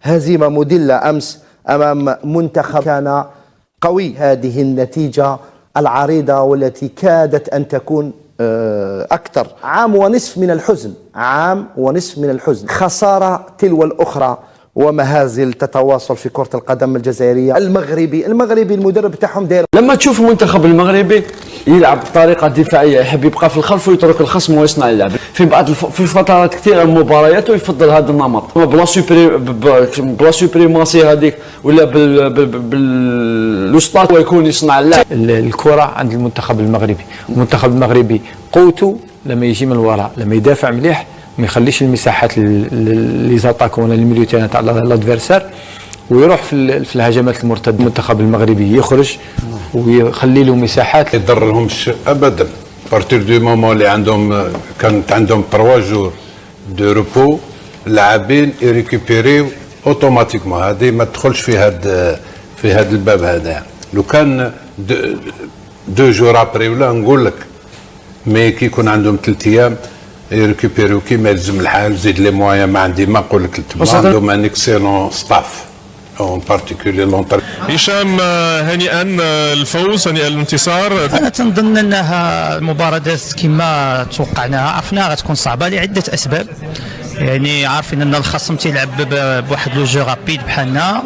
هزيمة مذلة أمس أمام منتخب كان قوي. هذه النتيجة العريضة والتي كادت أن تكون أكثر. عام ونصف من الحزن، عام ونصف من الحزن، خسارة تلو الأخرى ومهازل تتواصل في كرة القدم الجزائرية. المغربي المدرب بتاعهم داير. لما تشوف المنتخب المغربي يلعب بطريقة دفاعية، يحب يبقى في الخلف ويترك الخصم ويصنع اللعب. في فترات كثيرة من المباريات ويفضل هذا النمط بلا سوبريماسي هذيك ولا بالوسطات ويكون يصنع اللعب. الكرة عند المنتخب المغربي، المنتخب المغربي قوته لما يجي من الوراء، لما يدافع مليح ما يخليش المساحات لي زاتاكون الميليو تاع الادفيرسار ويروح في الهجمات المرتده. المنتخب المغربي يخرج ويخلي له مساحات. ما يضرلهمش ابدا. بارتير دو مومون اللي كانت عندهم 3 جور دو روبو، اللاعبين يريكوبيريو اوتوماتيكمون. هذه ما تدخلش في هذا الباب هذا. لو كان 2 جور ابري ولا نقول لك، مي كي يكون عندهم 3 ايام يريكوبيريو كيما يلزم الحال. زيد لي موان ما عندي ما نقول لك. عندهم ان اكسيلون ستاف اون بارتيكولي لونتر. هشام، هنيئا الفوز، هنيئا الانتصار. انا تنظن انها المباراه دازت كما توقعناها. عرفناها غتكون صعبه لعده اسباب، يعني عارفين ان الخصم تيلعب بواحد لو جو رابيد بحالنا،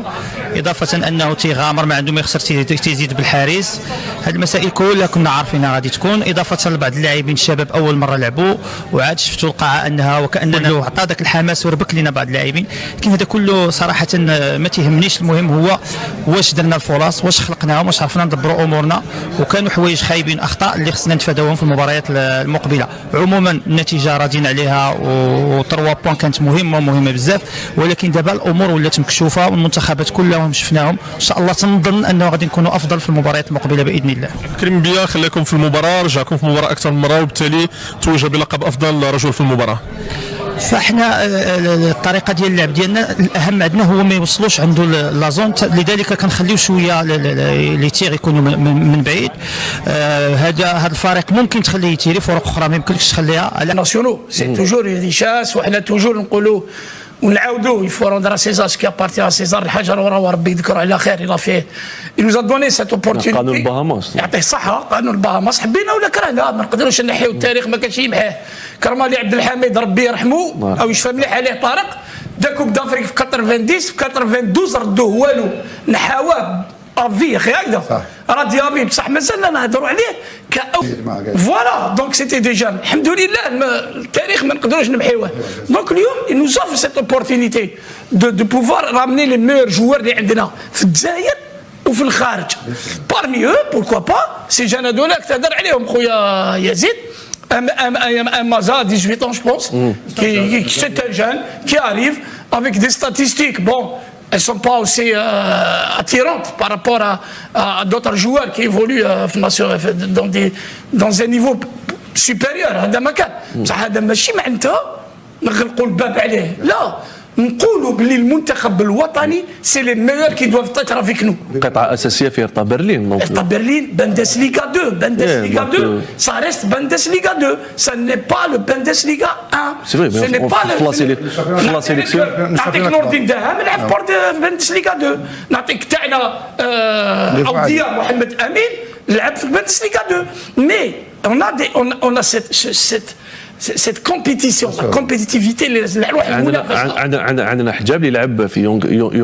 اضافه انه تيغامر ما عنده ما يخسر تيزيد بالحارس. هاد المسائل كلها كنا عارفينها غادي تكون، اضافه لبعض اللاعبين الشباب اول مره لعبوا وعاد شفتوا القاعه انها وكاننا عطى داك الحماس وربك لنا بعض اللاعبين. لكن هذا كله صراحه ما تيهمنيش. المهم هو واش درنا الفرص، واش خلقناهم، واش عرفنا ندبروا امورنا، وكانوا حوايج خايبين، اخطاء اللي خصنا نتفاداوهم في المباريات المقبله. عموما النتيجه راضين عليها و3 بوان كانت مهمه بزاف، ولكن دابا الامور ولات مكشوفه والمنتخبات كلهم شفناهم. ان شاء الله تنظن انه غادي نكونوا افضل في المباريات المقبله باذن الله. كريم بيا خلاكم في المباراه، رجعكم في المباراه اكثر من مره، وبالتالي توج بلقب افضل رجل في المباراه. فاحنا الطريقه ديال اللعب ديالنا الاهم عندنا هو ما يوصلوش عنده لازون، لذلك كنخليو شويه لي تيغ يكونوا من بعيد. هذا الفريق ممكن تخليه يتيري، فرق اخرى ما يمكنلكش تخليها على ناسيونو. سي توجور دي شاس، وحنا توجور نقولوا ونعاودوا يفو روندر سيزار سكي ابارتي سيزار. الحجر وراه ربي يذكره على خير. الى فيه نوزا دوني سيت اوبورتونيتي. قانون البهاماس يعطيه الصحه. قانون البهاماس حبينا ولا كرهنا، ما نقدروش نحيو التاريخ، ما كانش يمحيه. كرمالي عبد الحميد ربي يرحمه او يشفى مليح عليه طارق، دا كوب دافريك في 90 في 92 ردوه والو، نحاواه افي اخي هكذا راه ديابي بصح مازلنا نهضروا عليه فوالا. دونك سيتي ديجا الحمد لله التاريخ ما نقدروش نمحيوه. دونك اليوم nous offre cette opportunité de pouvoir ramener les meilleurs joueurs اللي عندنا في الجزائر وفي الخارج. parmi eux pourquoi pas ces jeunes هذولاك تهضر عليهم خويا يزيد. Un Maza, 18 ans je pense, c'est un jeune qui arrive avec des statistiques. Bon, elles ne sont pas aussi attirantes par rapport à d'autres joueurs qui évoluent dans un niveau supérieur. هذا ما كان. بصح هذا ماشي معناتها نغلقوا الباب عليه، لا. نقولوا باللي المنتخب الوطني سي لي ميور كي دوف تاتر افيك نو. قطعه اساسيه في ارتا برلين. ارتا برلين بندسليغا 2. بندسليغا 2 ça reste Bundesliga 2. ça n'est pas le Bundesliga 1. C'est vrai, ce n'est pas la sélection. نعطيك نور الدين دهام لعب بور بندسليغا 2. نعطيك تاعنا عوديه محمد امين لعب في بندسليغا 2. mais on a cette compétition, la compétitivité اللي الواحد عندنا حجاب اللي يلعب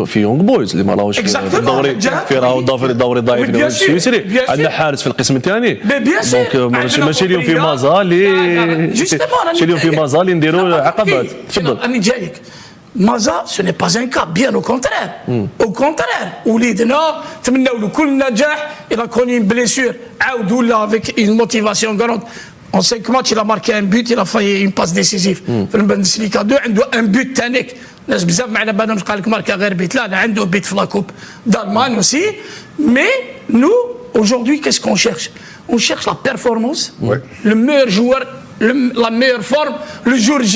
في يونغ بويز اللي ما راهوش في الدوري الضعيف السويسري. عندنا حارس في القسم الثاني. دونك ماشي اليوم في مازا اللي نديروا عقبات. تفضل. راني جايك. مازا سو ني با ان كا، بيان او كونترير. او كونترير وليدنا تمناو له كل نجاح. الى كوني بليسيور عاود ولا افيك اون موتيفاسيون غروند. En 5 matchs, il a marqué un but, il a fait une passe décisive. في البوندسليغا 2 عنده un but تانيك. ناس بزاف ما على بالهمش قال لك ماركا غير بيت، لا عنده بيت في لاكوب d'Allemagne aussi. Mais nous, aujourd'hui, qu'est-ce qu'on cherche? On cherche la performance, le meilleur joueur, la meilleure forme, le jour J.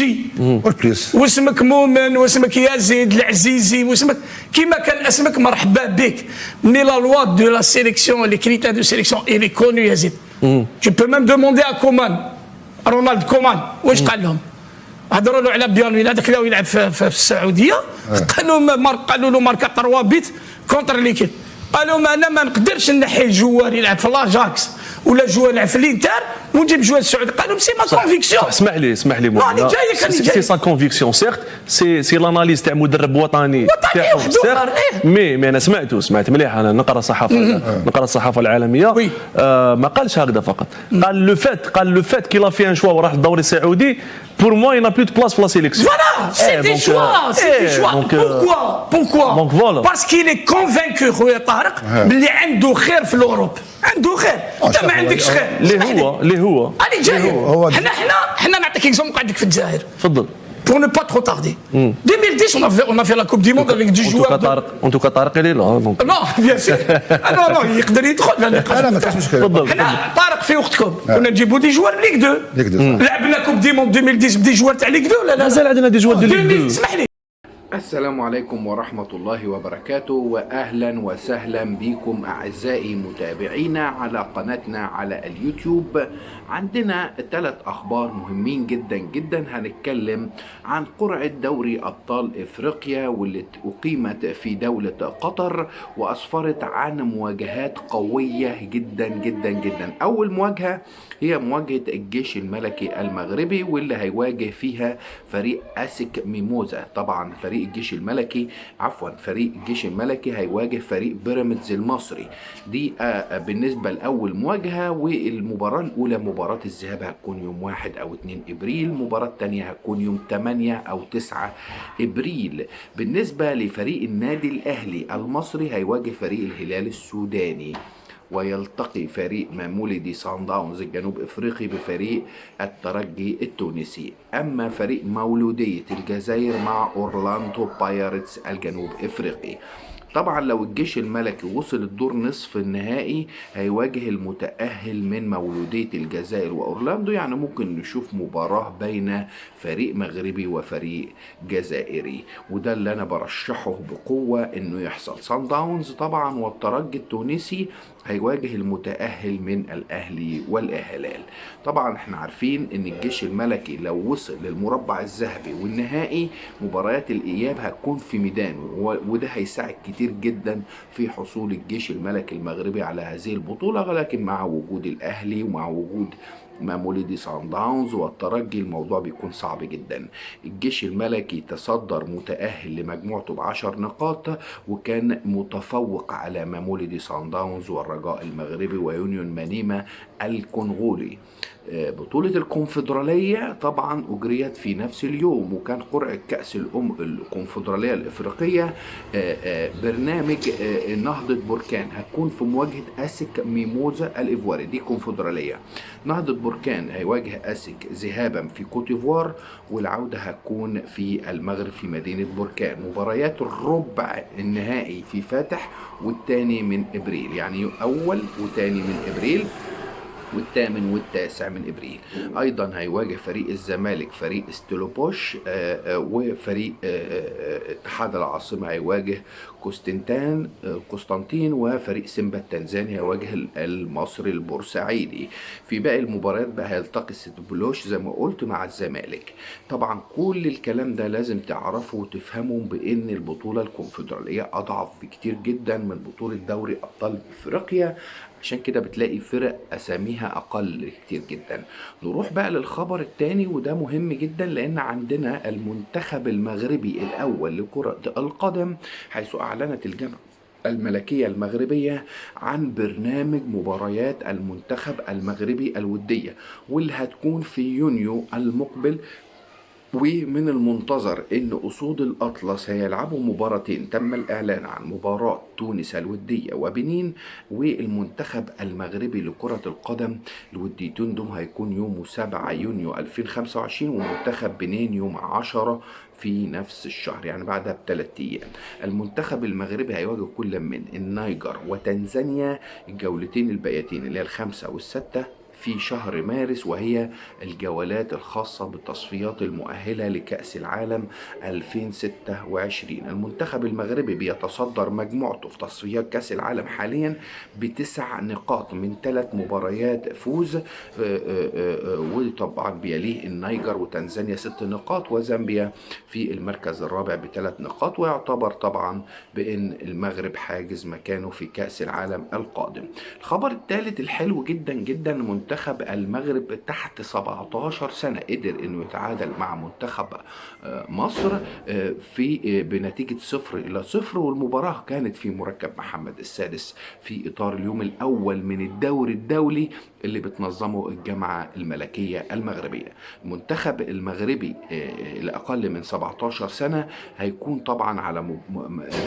واسمك مؤمن، واسمك يزيد العزيزي، واسمك كيما كان اسمك مرحبا بك. Mais la loi de la sélection, les critères de sélection, il est connu يزيد. Tu peux même demander à Koeman, à Ronald Koeman, واش قال لهم؟ هضروا له على بيرمين هذاك اللي يلعب في السعوديه، قالوا له ماركا 3 بيت كونتر ليكيب، قالوا انا ما نقدرش نحي الجوار يلعب في لاجاكس ولا جوار يلعب في الانتر ونجيب جوار السعودي، قالوا سي ما كونفيكسيون. اسمح لي سي سان كونفيكسيون سيغت سي لاناليز تاع مدرب وطني تاعهم، مي انا سمعت مليح، انا نقرا الصحافه العالميه، ما قالش هكذا فقط، قال لو فات كي لا في ان شوا وراح للدوري السعودي pour moi il n'a plus de place pour la sélection. Voilà, c'est des choix. Pourquoi? Donc voilà. Parce qu'il est convaincu خويا طارق باللي عنده خير في الاوروب، عنده خير، انت ما عندكش خير. اللي هو انا جاي، حنا نعطيك اكزومبل قاعدك في الجزائر. تفضل. Pour ne pas trop tarder. 2010 on a fait la Coupe du Monde avec 10 joueurs. En tout cas طارق اللي لا. Non, bien sûr. non يقدر يدخل. انا ما كاش مشكل. حنا طارق في وقتكم كنا نجيبوا دي جوار ليغ 2. لعبنا كوب دي موند 2010 بدي جوار تاع ليغ 2 ولا لا؟ مازال عندنا دي جوار دو ليغ 2. اسمح لي. السلام عليكم ورحمة الله وبركاته، وأهلا وسهلا بكم أعزائي متابعينا على قناتنا على اليوتيوب. عندنا 3 أخبار مهمين جدا جدا. هنتكلم عن قرعة دوري أبطال إفريقيا واللي أقيمت في دولة قطر وأسفرت عن مواجهات قوية جدا جدا جدا. أول مواجهة هي مواجهة الجيش الملكي المغربي واللي هيواجه فيها فريق أسك ميموزا. طبعا فريق الجيش الملكي هيواجه فريق بيراميدز المصري. دي بالنسبة لأول مواجهة. والمباراة الأولى مباراة الذهاب هتكون يوم 1 أو 2 إبريل، المباراة الثانية هتكون يوم 8 أو 9 إبريل. بالنسبة لفريق النادي الأهلي المصري هيواجه فريق الهلال السوداني، ويلتقي فريق ماموليدي صن داونز الجنوب افريقي بفريق الترجي التونسي. اما فريق مولودية الجزائر مع اورلاندو بايرتس الجنوب افريقي. طبعا لو الجيش الملكي وصل الدور نصف النهائي هيواجه المتأهل من مولودية الجزائر وأورلاندو، يعني ممكن نشوف مباراة بين فريق مغربي وفريق جزائري، وده اللي أنا برشحه بقوة إنه يحصل. صن داونز طبعا والترجي التونسي هيواجه المتأهل من الأهلي والهلال. طبعا احنا عارفين إن الجيش الملكي لو وصل للمربع الذهبي والنهائي مباريات الإياب هتكون في ميدانه، وده هيساعد كتير جدا في حصول الجيش الملكي المغربي على هذه البطولة. ولكن مع وجود الأهلي ومع وجود ماموليدي صن داونز والترجي الموضوع بيكون صعب جدا. الجيش الملكي تصدر متأهل لمجموعته ب10 نقاط، وكان متفوق على ماموليدي صن داونز والرجاء المغربي ويونيون مانيما الكونغولي. بطولة الكونفدرالية طبعا أجريت في نفس اليوم، وكان قرعة كأس الكونفدرالية الإفريقية برنامج نهضة بركان هتكون في مواجهة أسك ميموزا الإيفواري. دي كونفدرالية. نهضة بركان هيواجه أسك ذهابا في كوتيفوار، والعودة هتكون في المغرب في مدينة بركان. مباريات الربع النهائي في فاتح والثاني من إبريل، يعني أول وثاني من إبريل والثامن والتاسع من إبريل. أيضا هيواجه فريق الزمالك فريق ستيلوبوش، وفريق اتحاد العاصمة هيواجه قسطنطين، وفريق سيمبا التنزاني هيواجه المصري البورسعيدي. في باقي المباريات بقى هيلتقي ستيلوبوش زي ما قلت مع الزمالك. طبعا كل الكلام ده لازم تعرفه وتفهمه بأن البطولة الكونفدرالية أضعف بكتير جدا من بطولة دوري أبطال إفريقيا، عشان كده بتلاقي فرق أساميها أقل كتير جدا. نروح بقى للخبر الثاني، وده مهم جدا لأن عندنا المنتخب المغربي الأول لكرة القدم، حيث أعلنت الجامعة الملكية المغربية عن برنامج مباريات المنتخب المغربي الودية، واللي هتكون في يونيو المقبل. ومن المنتظر ان اسود الاطلس هيلعبوا مباراتين. تم الاعلان عن مباراة تونس الودية وبنين، والمنتخب المغربي لكرة القدم الوديتين دول هيكون يوم 7 يونيو 2025، ومنتخب بنين يوم 10 في نفس الشهر، يعني بعدها ب3 أيام. المنتخب المغربي هيواجه كل من النيجر وتنزانيا الجولتين الباقيتين اللي هي ال5 وال6 في شهر مارس، وهي الجولات الخاصة بالتصفيات المؤهلة لكأس العالم 2026. المنتخب المغربي بيتصدر مجموعته في تصفيات كأس العالم حاليا ب9 نقاط من 3 مباريات فوز، وطبعا بيليه النيجر وتنزانيا 6 نقاط، وزامبيا في المركز الرابع ب3 نقاط، ويعتبر طبعا بأن المغرب حاجز مكانه في كأس العالم القادم. الخبر الثالث الحلو جدا جدا، منتخب المغرب تحت 17 سنة قدر انه يتعادل مع منتخب مصر في بنتيجة 0-0، والمباراة كانت في مركب محمد السادس في إطار اليوم الأول من الدوري الدولي اللي بتنظمه الجامعة الملكية المغربية. المنتخب المغربي لأقل من 17 سنة هيكون طبعا على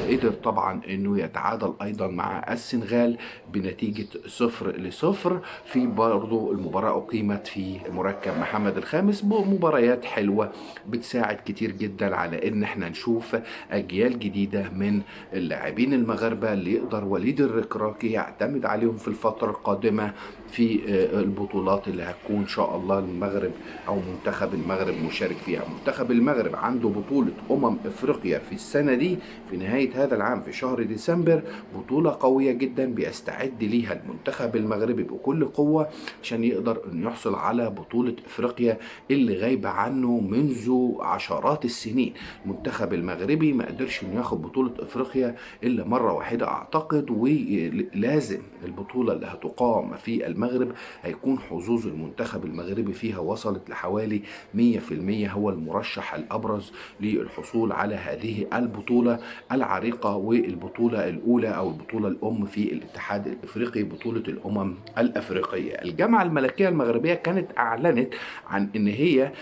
قدر طبعا انه يتعادل ايضا مع السنغال بنتيجة 0-0 في برضو المباراة أقيمت في مركب محمد الخامس، بمباريات حلوة بتساعد كتير جدا على ان احنا نشوف اجيال جديدة من اللاعبين المغاربة اللي يقدر وليد الركراكي يعتمد عليهم في الفترة القادمة في البطولات اللي هتكون ان شاء الله المغرب او منتخب المغرب مشارك فيها. منتخب المغرب عنده بطولة افريقيا في السنة دي في نهاية هذا العام في شهر ديسمبر، بطولة قوية جدا بيستعد ليها المنتخب المغربي بكل قوة عشان يقدر انه يحصل على بطولة افريقيا اللي غايبة عنه منذ عشرات السنين. المنتخب المغربي ما قدرش انه ياخد بطولة افريقيا الا مرة واحدة اعتقد، ولازم البطولة اللي هتقام في المغرب هيكون حظوظ المنتخب المغربي فيها وصلت لحوالي 100%، هو المرشح الابرز للحصول على هذه البطولة العريقة والبطولة الأولى أو البطولة الأم في الاتحاد الإفريقي، بطولة الأمم الأفريقية. الجامعة الملكية المغربية كانت أعلنت عن إن هي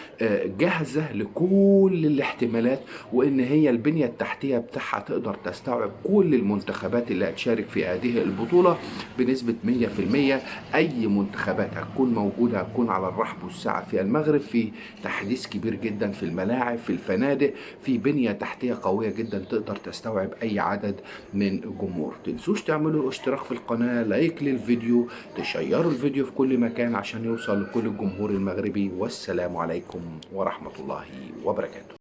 جاهزة لكل الاحتمالات، وإن هي البنية التحتية بتاعها تقدر تستوعب كل المنتخبات اللي هتشارك في هذه البطولة بنسبة 100%. أي منتخبات هتكون موجودة هتكون على الرحب والسعة في المغرب، في تحديث كبير جدا في الملاعب، في الفنادق، في بنية تحتية قوية جدا تقدر تستوعب أي عدد من الجمهور. تنسوش تعملوا اشتراك في القناة، لايك للفيديو، تشيروا الفيديو في كل مكان عشان يوصل لكل الجمهور المغربي. والسلام عليكم ورحمة الله وبركاته.